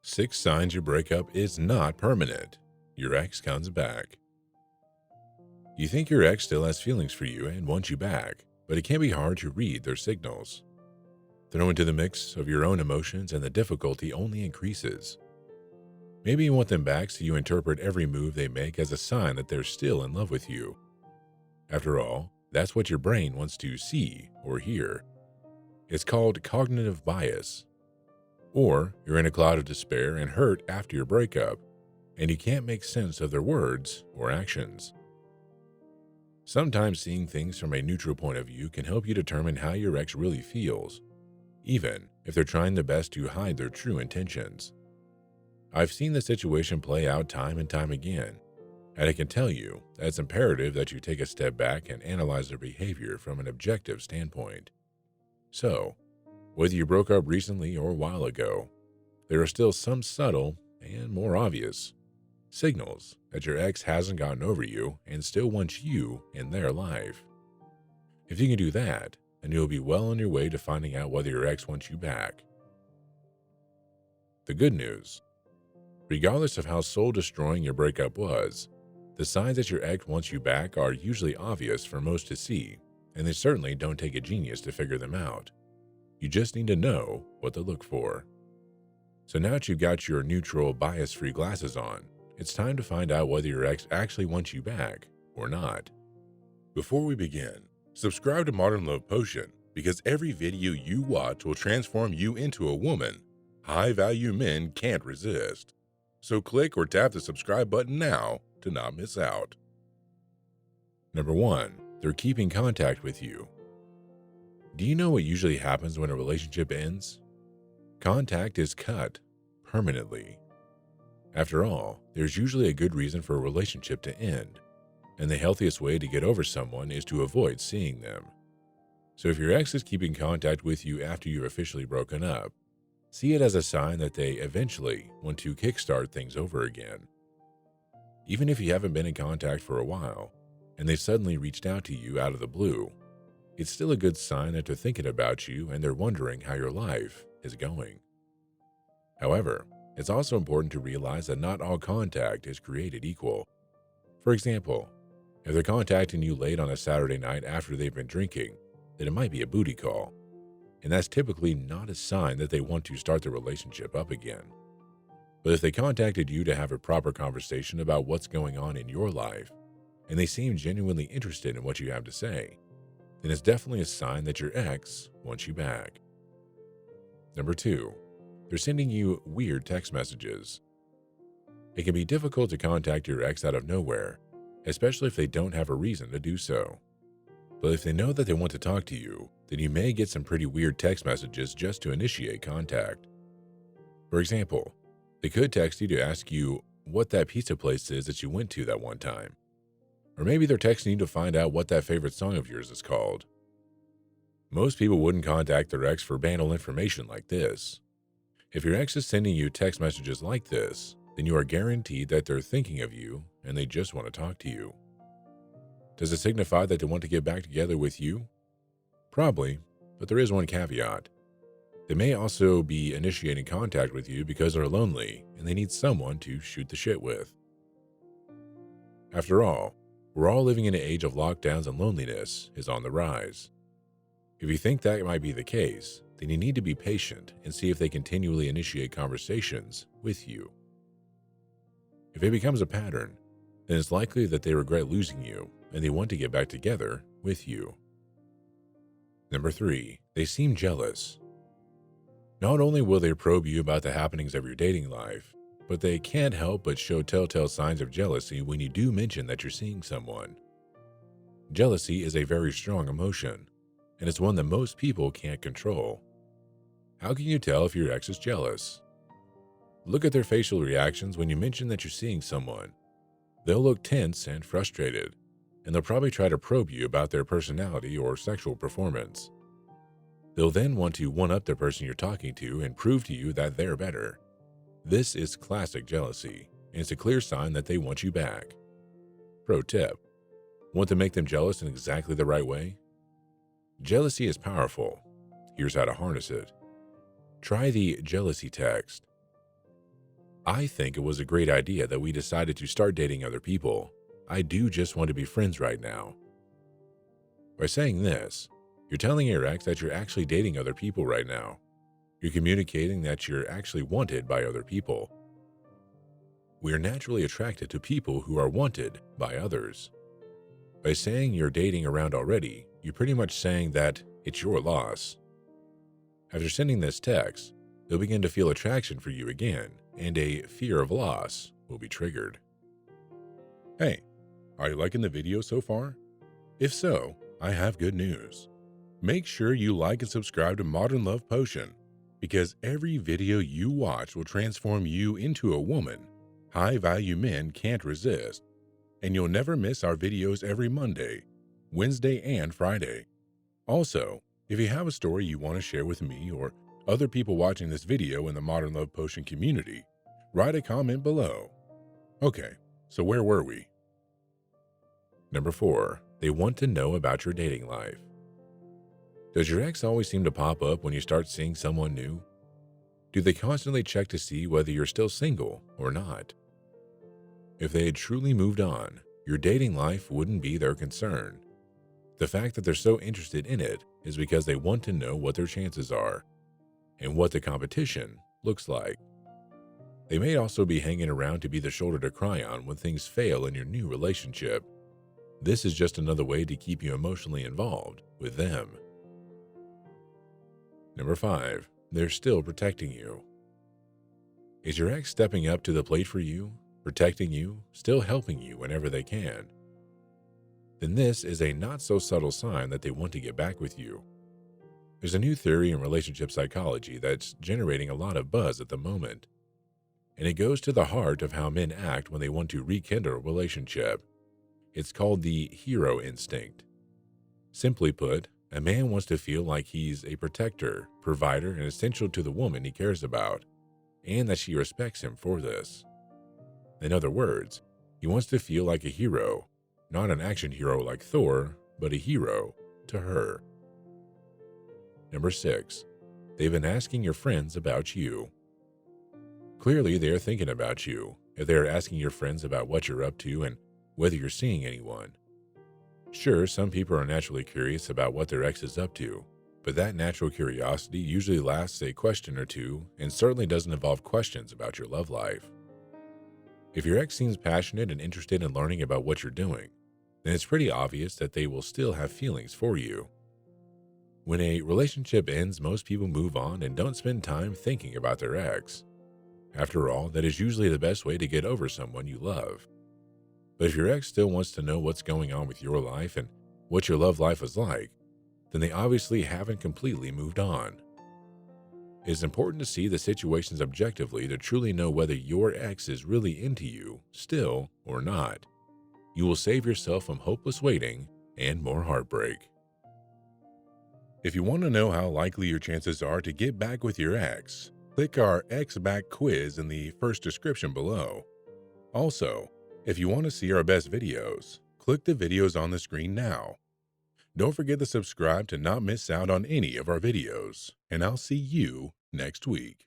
6 signs your breakup is not permanent. Your ex comes back. You think your ex still has feelings for you and wants you back, but it can be hard to read their signals. Throw into the mix of your own emotions and the difficulty only increases. Maybe you want them back so you interpret every move they make as a sign that they're still in love with you. After all, that's what your brain wants to see or hear. It's called cognitive bias. Or you're in a cloud of despair and hurt after your breakup, and you can't make sense of their words or actions. Sometimes seeing things from a neutral point of view can help you determine how your ex really feels, even if they're trying their best to hide their true intentions. I've seen the situation play out time and time again, and I can tell you that it's imperative that you take a step back and analyze their behavior from an objective standpoint. So, whether you broke up recently or a while ago, there are still some subtle and more obvious signals that your ex hasn't gotten over you and still wants you in their life. If you can do that, then you'll be well on your way to finding out whether your ex wants you back. The good news: regardless of how soul-destroying your breakup was, the signs that your ex wants you back are usually obvious for most to see, and they certainly don't take a genius to figure them out. You just need to know what to look for. So now that you've got your neutral, bias-free glasses on, it's time to find out whether your ex actually wants you back or not. Before we begin, subscribe to Modern Love Potion because every video you watch will transform you into a woman high-value men can't resist. So click or tap the subscribe button now to not miss out. Number 1. They're keeping contact with you. Do you know what usually happens when a relationship ends? Contact is cut permanently. After all, there's usually a good reason for a relationship to end, and the healthiest way to get over someone is to avoid seeing them. So if your ex is keeping contact with you after you've officially broken up, see it as a sign that they eventually want to kickstart things over again. Even if you haven't been in contact for a while, and they've suddenly reached out to you out of the blue, it's still a good sign that they're thinking about you and they're wondering how your life is going. However, it's also important to realize that not all contact is created equal. For example, if they're contacting you late on a Saturday night after they've been drinking, then it might be a booty call. And that's typically not a sign that they want to start the relationship up again. But if they contacted you to have a proper conversation about what's going on in your life, and they seem genuinely interested in what you have to say, then it's definitely a sign that your ex wants you back. Number 2. They're sending you weird text messages. It can be difficult to contact your ex out of nowhere, especially if they don't have a reason to do so. But if they know that they want to talk to you, then you may get some pretty weird text messages just to initiate contact. For example, they could text you to ask you what that pizza place is that you went to that one time. Or maybe they're texting you to find out what that favorite song of yours is called. Most people wouldn't contact their ex for banal information like this. If your ex is sending you text messages like this, then you are guaranteed that they're thinking of you and they just want to talk to you. Does it signify that they want to get back together with you? Probably, but there is one caveat. They may also be initiating contact with you because they're lonely and they need someone to shoot the shit with. After all, we're all living in an age of lockdowns and loneliness is on the rise. If you think that might be the case, then you need to be patient and see if they continually initiate conversations with you. If it becomes a pattern, then it's likely that they regret losing you and they want to get back together with you. Number 3. They seem jealous. Not only will they probe you about the happenings of your dating life, but they can't help but show telltale signs of jealousy when you do mention that you're seeing someone. Jealousy is a very strong emotion, and it's one that most people can't control. How can you tell if your ex is jealous? Look at their facial reactions when you mention that you're seeing someone. They'll look tense and frustrated, and they'll probably try to probe you about their personality or sexual performance. They'll then want to one-up the person you're talking to and prove to you that they're better. This is classic jealousy, and it's a clear sign that they want you back. Pro tip: want to make them jealous in exactly the right way? Jealousy is powerful. Here's how to harness it. Try the jealousy text. I think it was a great idea that we decided to start dating other people. I do just want to be friends right now. By saying this, you're telling your ex that you're actually dating other people right now. You're communicating that you're actually wanted by other people. We are naturally attracted to people who are wanted by others. By saying you're dating around already, you're pretty much saying that it's your loss. After sending this text, they'll begin to feel attraction for you again, and a fear of loss will be triggered. Hey, are you liking the video so far? If so, I have good news. Make sure you like and subscribe to Modern Love Potion, because every video you watch will transform you into a woman high-value men can't resist, and you'll never miss our videos every Monday, Wednesday, and Friday. Also, if you have a story you want to share with me or other people watching this video in the Modern Love Potion community, write a comment below. Okay, so where were we? Number 4, they want to know about your dating life. Does your ex always seem to pop up when you start seeing someone new? Do they constantly check to see whether you're still single or not? If they had truly moved on, your dating life wouldn't be their concern. The fact that they're so interested in it is because they want to know what their chances are and what the competition looks like. They may also be hanging around to be the shoulder to cry on when things fail in your new relationship. This is just another way to keep you emotionally involved with them. Number 5, they're still protecting you. Is your ex stepping up to the plate for you, protecting you, still helping you whenever they can? Then this is a not-so-subtle sign that they want to get back with you. There's a new theory in relationship psychology that's generating a lot of buzz at the moment, and it goes to the heart of how men act when they want to rekindle a relationship. It's called the hero instinct. Simply put, a man wants to feel like he's a protector, provider, and essential to the woman he cares about, and that she respects him for this. In other words, he wants to feel like a hero, not an action hero like Thor, but a hero to her. Number 6, they've been asking your friends about you. Clearly, they are thinking about you if they are asking your friends about what you're up to and whether you're seeing anyone. Sure, some people are naturally curious about what their ex is up to, but that natural curiosity usually lasts a question or two and certainly doesn't involve questions about your love life. If your ex seems passionate and interested in learning about what you're doing, then it's pretty obvious that they will still have feelings for you. When a relationship ends, most people move on and don't spend time thinking about their ex. After all, that is usually the best way to get over someone you love. But if your ex still wants to know what's going on with your life and what your love life is like, then they obviously haven't completely moved on. It is important to see the situations objectively to truly know whether your ex is really into you still or not. You will save yourself from hopeless waiting and more heartbreak. If you want to know how likely your chances are to get back with your ex, click our Ex Back quiz in the first description below. Also, if you want to see our best videos, click the videos on the screen now. Don't forget to subscribe to not miss out on any of our videos, and I'll see you next week.